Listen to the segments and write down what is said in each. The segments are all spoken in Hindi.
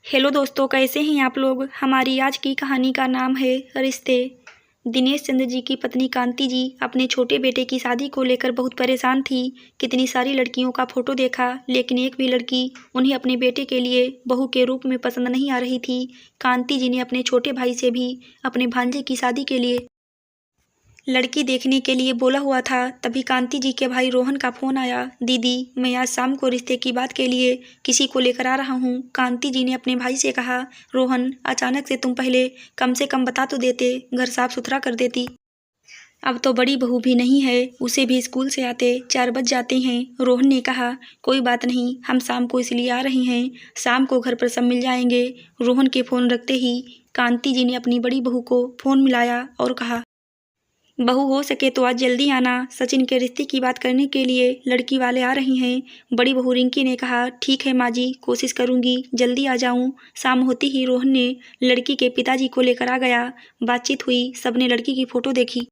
हेलो दोस्तों, कैसे हैं आप लोग। हमारी आज की कहानी का नाम है रिश्ते। दिनेश चंद्र जी की पत्नी कांति जी अपने छोटे बेटे की शादी को लेकर बहुत परेशान थी। कितनी सारी लड़कियों का फोटो देखा, लेकिन एक भी लड़की उन्हें अपने बेटे के लिए बहू के रूप में पसंद नहीं आ रही थी। कांति जी ने अपने छोटे भाई से भी अपने भांजे की शादी के लिए लड़की देखने के लिए बोला हुआ था। तभी कांति जी के भाई रोहन का फोन आया। दीदी, मैं आज शाम को रिश्ते की बात के लिए किसी को लेकर आ रहा हूँ। कांति जी ने अपने भाई से कहा, रोहन, अचानक से तुम पहले कम से कम बता तो देते, घर साफ सुथरा कर देती। अब तो बड़ी बहू भी नहीं है, उसे भी स्कूल से आते 4 बज जाते हैं। रोहन ने कहा, कोई बात नहीं, हम शाम को इसलिए आ रहे हैं, शाम को घर पर सब मिल जाएंगे। रोहन के फोन रखते ही कांति जी ने अपनी बड़ी बहू को फोन मिलाया और कहा, बहू, हो सके तो आज जल्दी आना, सचिन के रिश्ते की बात करने के लिए लड़की वाले आ रहे हैं। बड़ी बहू रिंकी ने कहा, ठीक है माँ जी, कोशिश करूंगी जल्दी आ जाऊं। शाम होती ही रोहन ने लड़की के पिताजी को लेकर आ गया। बातचीत हुई, सबने लड़की की फोटो देखी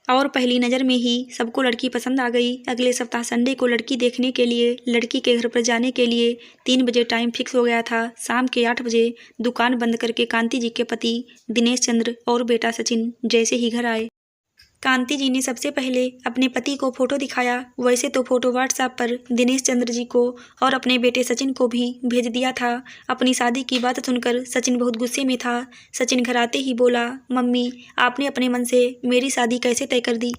और पहली नज़र में ही सबको लड़की पसंद आ गई। अगले सप्ताह संडे को लड़की देखने के लिए लड़की के घर पर जाने के लिए 3 बजे टाइम फिक्स हो गया था। शाम के 8 बजे दुकान बंद करके कांति जी के पति दिनेश चंद्र और बेटा सचिन जैसे ही घर आए, कांति जी ने सबसे पहले अपने पति को फोटो दिखाया। वैसे तो फोटो व्हाट्सएप पर दिनेश चंद्र जी को और अपने बेटे सचिन को भी भेज दिया था। अपनी शादी की बात सुनकर सचिन बहुत गुस्से में था। सचिन घर आते ही बोला, मम्मी, आपने अपने मन से मेरी शादी कैसे तय कर दी?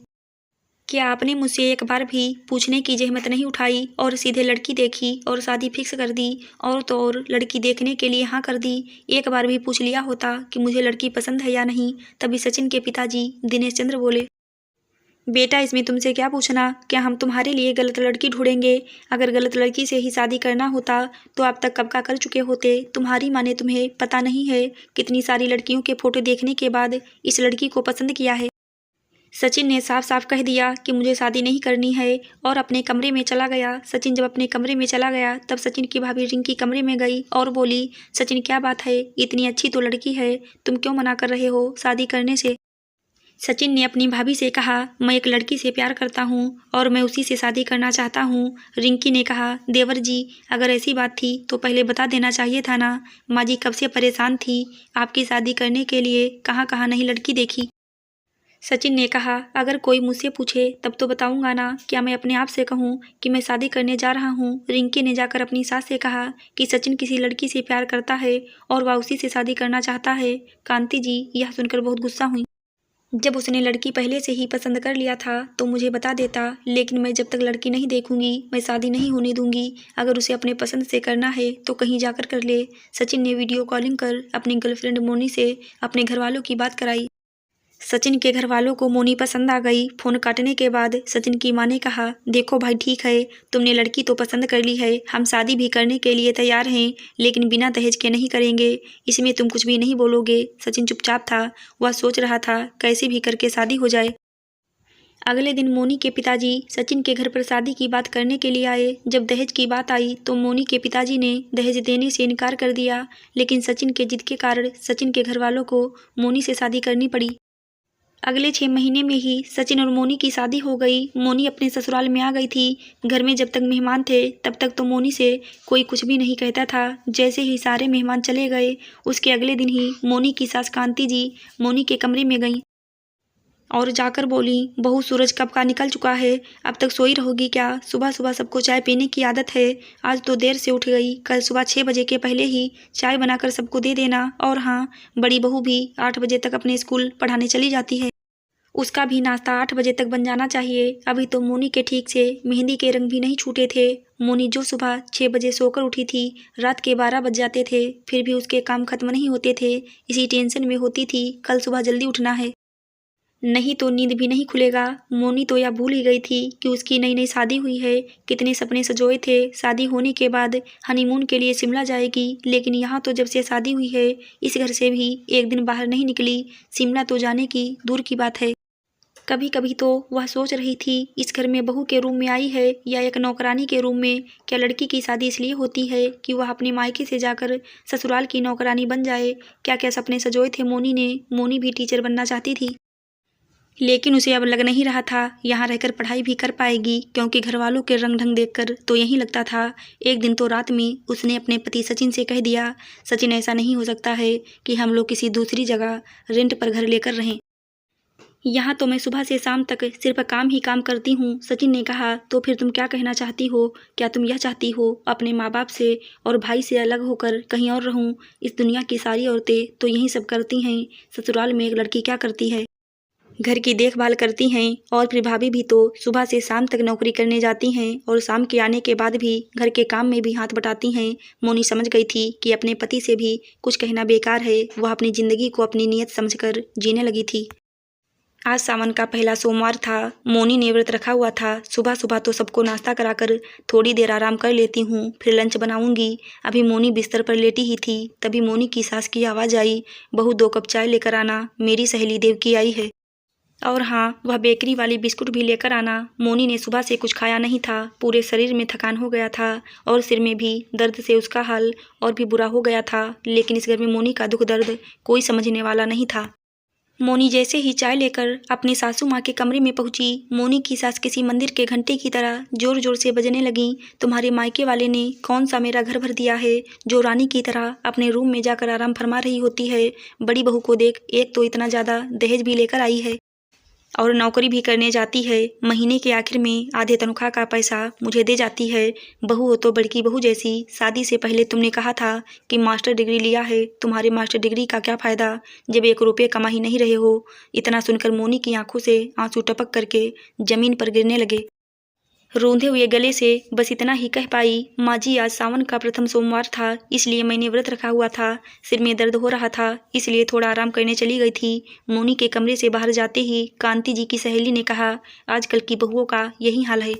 क्या आपने मुझसे एक बार भी पूछने की जहमत नहीं उठाई और सीधे लड़की देखी और शादी फिक्स कर दी? और तो और लड़की देखने के लिए हाँ कर दी। एक बार भी पूछ लिया होता कि मुझे लड़की पसंद है या नहीं। तभी सचिन के पिताजी दिनेश चंद्र बोले, बेटा, इसमें तुमसे क्या पूछना? क्या हम तुम्हारे लिए गलत लड़की ढूंढेंगे? अगर गलत लड़की से ही शादी करना होता तो अब तक कब का कर चुके होते। तुम्हारी माँ ने तुम्हें पता नहीं है कितनी सारी लड़कियों के फोटो देखने के बाद इस लड़की को पसंद किया है। सचिन ने साफ साफ कह दिया कि मुझे शादी नहीं करनी है और अपने कमरे में चला गया। सचिन जब अपने कमरे में चला गया तब सचिन की भाभी रिंकी कमरे में गई और बोली, सचिन, क्या बात है? इतनी अच्छी तो लड़की है, तुम क्यों मना कर रहे हो शादी करने से? सचिन ने अपनी भाभी से कहा, मैं एक लड़की से प्यार करता हूँ और मैं उसी से शादी करना चाहता हूँ। रिंकी ने कहा, देवर जी, अगर ऐसी बात थी तो पहले बता देना चाहिए था ना। माँ जी कब से परेशान थी आपकी शादी करने के लिए, कहाँ कहाँ नहीं लड़की देखी। सचिन ने कहा, अगर कोई मुझसे पूछे तब तो बताऊंगा ना, क्या मैं अपने आप से कहूँ कि मैं शादी करने जा रहा हूँ? रिंकी ने जाकर अपनी सास से कहा कि सचिन किसी लड़की से प्यार करता है और वह उसी से शादी करना चाहता है। कांति जी यह सुनकर बहुत गुस्सा हुई। जब उसने लड़की पहले से ही पसंद कर लिया था तो मुझे बता देता, लेकिन मैं जब तक लड़की नहीं देखूंगी मैं शादी नहीं होने दूंगी। अगर उसे अपने पसंद से करना है तो कहीं जाकर कर ले। सचिन ने वीडियो कॉलिंग कर अपनी गर्लफ्रेंड मोनी से अपने घर वालों की बात कराई। सचिन के घर वालों को मोनी पसंद आ गई। फोन काटने के बाद सचिन की माँ ने कहा, देखो भाई, ठीक है, तुमने लड़की तो पसंद कर ली है, हम शादी भी करने के लिए तैयार हैं, लेकिन बिना दहेज के नहीं करेंगे। इसमें तुम कुछ भी नहीं बोलोगे। सचिन चुपचाप था। वह सोच रहा था कैसे भी करके शादी हो जाए। अगले दिन मोनी के पिताजी सचिन के घर पर शादी की बात करने के लिए आए। जब दहेज की बात आई तो मोनी के पिताजी ने दहेज देने से इनकार कर दिया, लेकिन सचिन के जिद के कारण सचिन के घर वालों को मोनी से शादी करनी पड़ी। अगले 6 महीने में ही सचिन और मोनी की शादी हो गई। मोनी अपने ससुराल में आ गई थी। घर में जब तक मेहमान थे तब तक तो मोनी से कोई कुछ भी नहीं कहता था। जैसे ही सारे मेहमान चले गए उसके अगले दिन ही मोनी की सास कांति जी मोनी के कमरे में गईं और जाकर बोली, बहू, सूरज कब का निकल चुका है, अब तक सोई रहोगी क्या? सुबह सुबह सबको चाय पीने की आदत है, आज तो देर से उठ गई। कल सुबह 6 बजे के पहले ही चाय बनाकर सबको दे देना। और हाँ, बड़ी बहू भी 8 बजे तक अपने स्कूल पढ़ाने चली जाती है, उसका भी नाश्ता 8 बजे तक बन जाना चाहिए। अभी तो मोनी के ठीक से मेहंदी के रंग भी नहीं छूटे थे। मोनी जो सुबह 6 बजे सोकर उठी थी, रात के 12 बज जाते थे, फिर भी उसके काम खत्म नहीं होते थे। इसी टेंशन में होती थी कल सुबह जल्दी उठना है, नहीं तो नींद भी नहीं खुलेगा। मोनी तो यह भूल ही गई थी कि उसकी नई नई शादी हुई है। कितने सपने सजोए थे शादी होने के बाद हनीमून के लिए शिमला जाएगी, लेकिन यहाँ तो जब से शादी हुई है इस घर से भी एक दिन बाहर नहीं निकली। शिमला तो जाने की दूर की बात है। कभी कभी तो वह सोच रही थी, इस घर में बहू के रूम में आई है या एक नौकरानी के रूम में। क्या लड़की की शादी इसलिए होती है कि वह अपने मायके से जाकर ससुराल की नौकरानी बन जाए? क्या क्या सपने सजोए थे मोनी ने। मोनी भी टीचर बनना चाहती थी। लेकिन उसे अब लग नहीं रहा था यहाँ रहकर पढ़ाई भी कर पाएगी, क्योंकि घर वालों के रंग ढंग देखकर तो यही लगता था। एक दिन तो रात में उसने अपने पति सचिन से कह दिया, सचिन ऐसा नहीं हो सकता है कि हम लोग किसी दूसरी जगह रेंट पर घर लेकर रहें। यहाँ तो मैं सुबह से शाम तक सिर्फ काम ही काम करती हूँ। सचिन ने कहा, तो फिर तुम क्या कहना चाहती हो? क्या तुम यह चाहती हो अपने माँ बाप से और भाई से अलग होकर कहीं और रहूँ? इस दुनिया की सारी औरतें तो यही सब करती हैं। ससुराल में एक लड़की क्या करती है? घर की देखभाल करती हैं। और फिर भाभी भी तो सुबह से शाम तक नौकरी करने जाती हैं और शाम के आने के बाद भी घर के काम में भी हाथ बटाती हैं। मोनी समझ गई थी कि अपने पति से भी कुछ कहना बेकार है। वह अपनी ज़िंदगी को अपनी नियत समझकर जीने लगी थी। आज सावन का पहला सोमवार था। मोनी ने व्रत रखा हुआ था। सुबह सुबह तो सबको नाश्ता कराकर थोड़ी देर आराम कर लेती हूँ, फिर लंच बनाऊंगी। अभी मोनी बिस्तर पर लेटी ही थी, तभी मोनी की सास की आवाज़ आई, बहू 2 कप चाय लेकर आना, मेरी सहेली देवकी आई है। और हाँ, वह बेकरी वाली बिस्कुट भी लेकर आना। मोनी ने सुबह से कुछ खाया नहीं था। पूरे शरीर में थकान हो गया था और सिर में भी दर्द से उसका हाल और भी बुरा हो गया था। लेकिन इस घर में मोनी का दुख दर्द कोई समझने वाला नहीं था। मोनी जैसे ही चाय लेकर अपनी सासू माँ के कमरे में पहुंची, मोनी की सास किसी मंदिर के घंटे की तरह जोर जोर से बजने लगी। तुम्हारे मायके वाले ने कौन सा मेरा घर भर दिया है जो रानी की तरह अपने रूम में जाकर आराम फरमा रही होती है? बड़ी बहू को देख, एक तो इतना ज़्यादा दहेज भी लेकर आई है और नौकरी भी करने जाती है। महीने के आखिर में आधे तनख्वाह का पैसा मुझे दे जाती है। बहू हो तो बड़की बहू जैसी। शादी से पहले तुमने कहा था कि मास्टर डिग्री लिया है। तुम्हारे मास्टर डिग्री का क्या फ़ायदा जब 1 रुपये कमा ही नहीं रहे हो? इतना सुनकर मोनी की आंखों से आंसू टपक करके ज़मीन पर गिरने लगे। रूंधे हुए गले से बस इतना ही कह पाई, माँ जी आज सावन का प्रथम सोमवार था, इसलिए मैंने व्रत रखा हुआ था। सिर में दर्द हो रहा था, इसलिए थोड़ा आराम करने चली गई थी। मोनी के कमरे से बाहर जाते ही कांति जी की सहेली ने कहा, आजकल की बहुओं का यही हाल है,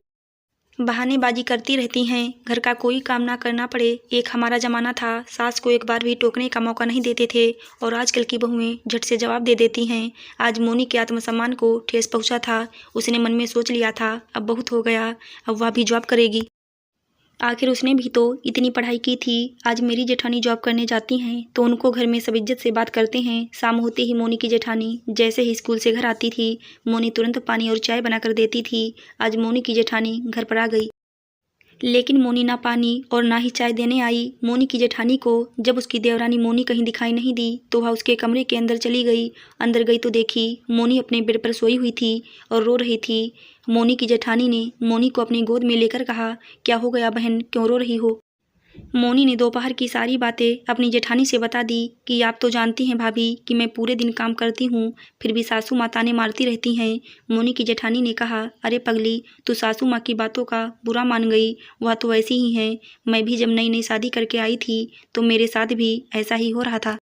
बहानेबाजी करती रहती हैं, घर का कोई काम ना करना पड़े। एक हमारा ज़माना था, सास को एक बार भी टोकने का मौका नहीं देते थे और आजकल की बहुएं झट से जवाब दे देती हैं। आज मोनी के आत्मसम्मान को ठेस पहुंचा था। उसने मन में सोच लिया था, अब बहुत हो गया, अब वह भी जॉब करेगी। आखिर उसने भी तो इतनी पढ़ाई की थी। आज मेरी जेठानी जॉब करने जाती हैं तो उनको घर में सब इज्जत से बात करते हैं। शाम होते ही मोनी की जेठानी जैसे ही स्कूल से घर आती थी, मोनी तुरंत पानी और चाय बनाकर देती थी। आज मोनी की जेठानी घर पर आ गई, लेकिन मोनी ना पानी और ना ही चाय देने आई। मोनी की जेठानी को जब उसकी देवरानी मोनी कहीं दिखाई नहीं दी तो वह उसके कमरे के अंदर चली गई। अंदर गई तो देखी मोनी अपने बेड पर सोई हुई थी और रो रही थी। मोनी की जेठानी ने मोनी को अपनी गोद में लेकर कहा, क्या हो गया बहन, क्यों रो रही हो? मोनी ने दोपहर की सारी बातें अपनी जेठानी से बता दी कि आप तो जानती हैं भाभी कि मैं पूरे दिन काम करती हूँ, फिर भी सासू माँ ताने मारती रहती हैं। मोनी की जेठानी ने कहा, अरे पगली, तू सासू माँ की बातों का बुरा मान गई, वह तो ऐसी ही हैं। मैं भी जब नई नई शादी करके आई थी तो मेरे साथ भी ऐसा ही हो रहा था,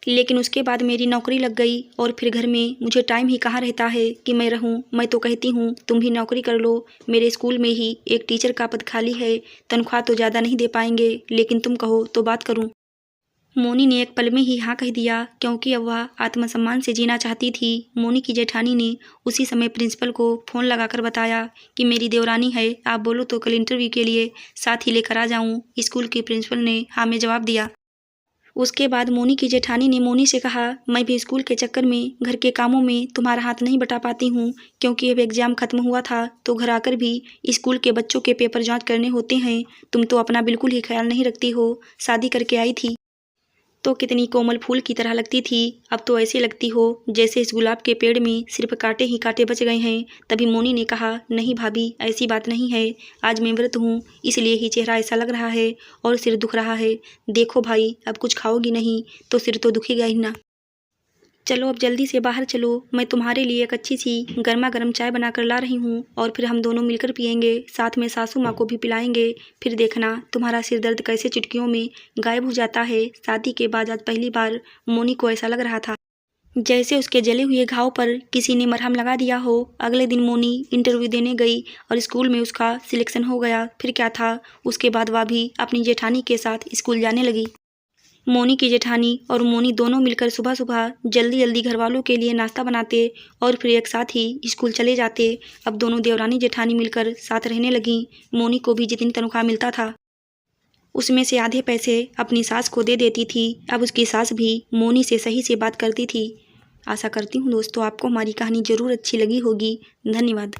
लेकिन उसके बाद मेरी नौकरी लग गई और फिर घर में मुझे टाइम ही कहाँ रहता है कि मैं रहूं। मैं तो कहती हूँ तुम भी नौकरी कर लो। मेरे स्कूल में ही एक टीचर का पद खाली है, तनख्वाह तो ज़्यादा नहीं दे पाएंगे, लेकिन तुम कहो तो बात करूँ। मोनी ने एक पल में ही हाँ कह दिया, क्योंकि अब वह आत्मसम्मान से जीना चाहती थी। मोनी की जेठानी ने उसी समय प्रिंसिपल को फ़ोन लगाकर बताया कि मेरी देवरानी है, आप बोलो तो कल इंटरव्यू के लिए साथ ही लेकर आ जाऊँ। स्कूल के प्रिंसिपल ने हाँ में जवाब दिया। उसके बाद मोनी की जेठानी ने मोनी से कहा, मैं भी स्कूल के चक्कर में घर के कामों में तुम्हारा हाथ नहीं बटा पाती हूँ, क्योंकि अब एग्ज़ाम ख़त्म हुआ था तो घर आकर भी स्कूल के बच्चों के पेपर जांच करने होते हैं। तुम तो अपना बिल्कुल ही ख्याल नहीं रखती हो। शादी करके आई थी तो कितनी कोमल फूल की तरह लगती थी, अब तो ऐसी लगती हो जैसे इस गुलाब के पेड़ में सिर्फ कांटे ही कांटे बच गए हैं। तभी मोनी ने कहा, नहीं भाभी, ऐसी बात नहीं है, आज मैं व्रत हूँ इसलिए ही चेहरा ऐसा लग रहा है और सिर दुख रहा है। देखो भाई, अब कुछ खाओगी नहीं तो सिर तो दुखेगा ही ना। चलो अब जल्दी से बाहर चलो, मैं तुम्हारे लिए एक अच्छी सी गर्मा गर्म चाय बना कर ला रही हूँ और फिर हम दोनों मिलकर पियेंगे, साथ में सासू माँ को भी पिलाएंगे। फिर देखना तुम्हारा सिर दर्द कैसे चुटकियों में गायब हो जाता है। शादी के बाद आज पहली बार मोनी को ऐसा लग रहा था जैसे उसके जले हुए घाव पर किसी ने मरहम लगा दिया हो। अगले दिन मोनी इंटरव्यू देने गई और स्कूल में उसका सिलेक्शन हो गया। फिर क्या था, उसके बाद वह भी अपनी जेठानी के साथ स्कूल जाने लगी। मोनी की जेठानी और मोनी दोनों मिलकर सुबह सुबह जल्दी जल्दी घर वालों के लिए नाश्ता बनाते और फिर एक साथ ही स्कूल चले जाते। अब दोनों देवरानी जेठानी मिलकर साथ रहने लगीं। मोनी को भी जितनी तनख्वाह मिलता था उसमें से आधे पैसे अपनी सास को दे देती थी। अब उसकी सास भी मोनी से सही से बात करती थी। आशा करती हूँ दोस्तों आपको हमारी कहानी ज़रूर अच्छी लगी होगी। धन्यवाद।